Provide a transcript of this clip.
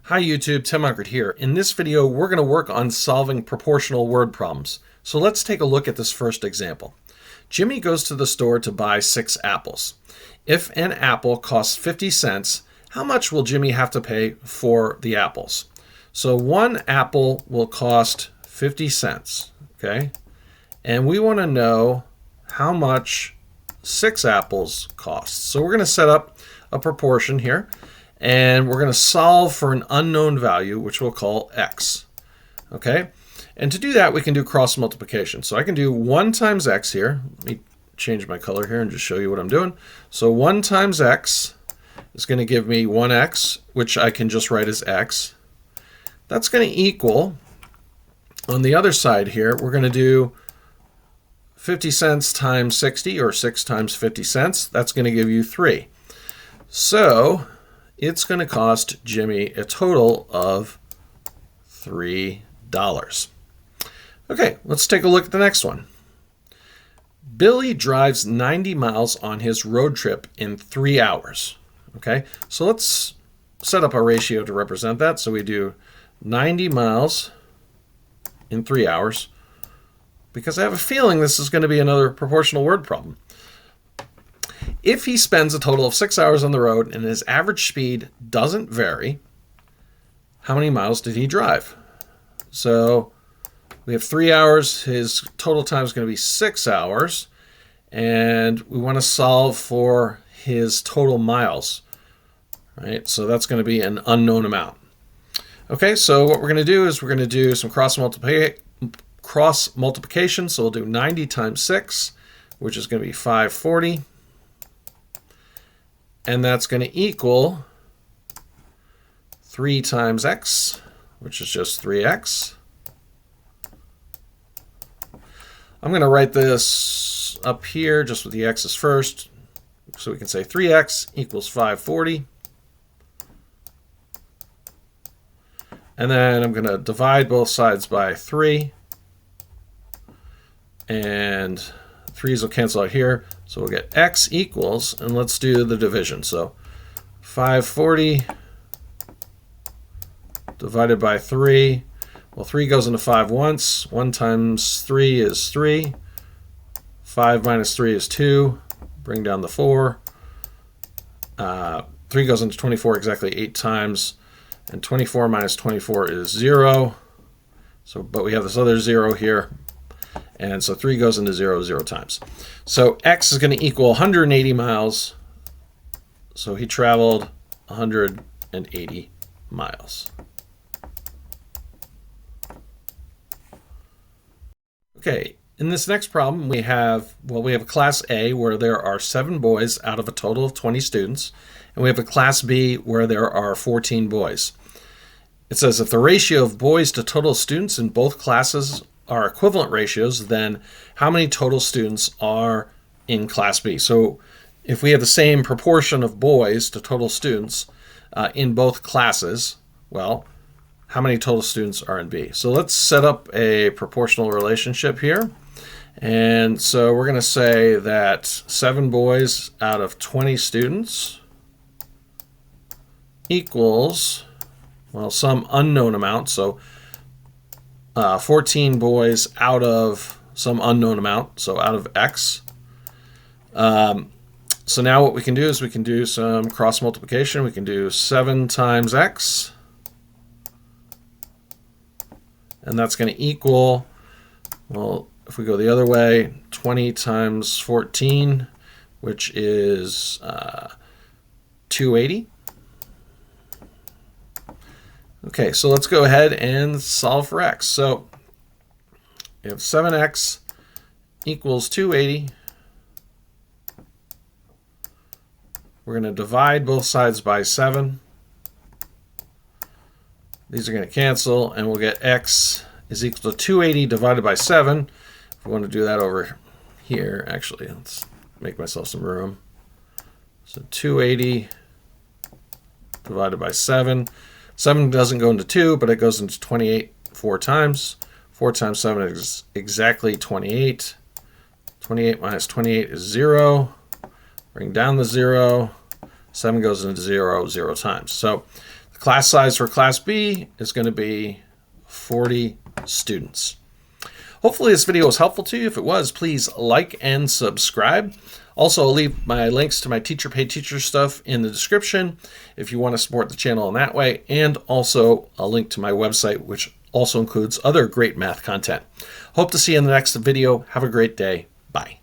Hi YouTube, Tim Unkert here. In this video, we're going to work on solving proportional word problems. So let's take a look at this first example. Jimmy goes to the store to buy 6 apples. If an apple costs 50 cents, how much will Jimmy have to pay for the apples? So one apple will cost 50 cents, okay? And we want to know how much 6 apples cost. So we're going to set up a proportion here. And we're going to solve for an unknown value, which we'll call x. Okay? And to do that, we can do cross multiplication. So I can do 1 times x here. Let me change my color here and just show you what I'm doing. So 1 times x is going to give me 1x, which I can just write as x. That's going to equal, on the other side here, we're going to do 50 cents times 60, or 6 times 50 cents. That's going to give you 3. So it's going to cost Jimmy a total of $3. Okay, let's take a look at the next one. Billy drives 90 miles on his road trip in 3 hours. Okay, so let's set up a ratio to represent that. So we do 90 miles in 3 hours, because I have a feeling this is going to be another proportional word problem. If he spends a total of 6 hours on the road and his average speed doesn't vary, how many miles did he drive? So we have 3 hours. His total time is going to be 6 hours. And we want to solve for his total miles. Right? So that's going to be an unknown amount. Okay, so what we're going to do is we're going to do some cross multiplication. So we'll do 90 times 6, which is going to be 540. And that's going to equal 3 times x, which is just 3x. I'm going to write this up here just with the x's first. So we can say 3x equals 540. And then I'm going to divide both sides by 3. And 3's will cancel out here. So we'll get x equals, and let's do the division. So 540 divided by 3. Well, 3 goes into 5 once. 1 times 3 is 3. 5 minus 3 is 2. Bring down the 4. 3 goes into 24 exactly 8 times. And 24 minus 24 is 0. So, but we have this other 0 here. And so 3 goes into 0 times. So x is going to equal 180 miles. So he traveled 180 miles. Okay, in this next problem we have a class A where there are 7 boys out of a total of 20 students. And we have a class B where there are 14 boys. It says if the ratio of boys to total students in both classes are equivalent ratios, then how many total students are in class B? So if we have the same proportion of boys to total students in both classes, well, how many total students are in B? So let's set up a proportional relationship here. And so we're going to say that 7 boys out of 20 students equals, well, some unknown amount. So 14 boys out of some unknown amount, so out of x. So now what we can do is we can do some cross multiplication. We can do 7 times x. And that's going to equal, well, if we go the other way, 20 times 14, which is 280. Okay, so let's go ahead and solve for x. So if 7x equals 280, we're going to divide both sides by 7. These are going to cancel, and we'll get x is equal to 280 divided by 7. If we want to do that over here, actually, let's make myself some room. So 280 divided by 7. 7 doesn't go into 2, but it goes into 28 4 times. 4 times 7 is exactly 28. 28 minus 28 is 0. Bring down the 0. 7 goes into 0 times. So the Class size for Class B is going to be 40 students. Hopefully this video was helpful to you. If it was, please like and subscribe. Also, I'll leave my links to my Teacher Pay Teacher stuff in the description if you want to support the channel in that way, and also a link to my website, which also includes other great math content. Hope to see you in the next video. Have a great day. Bye.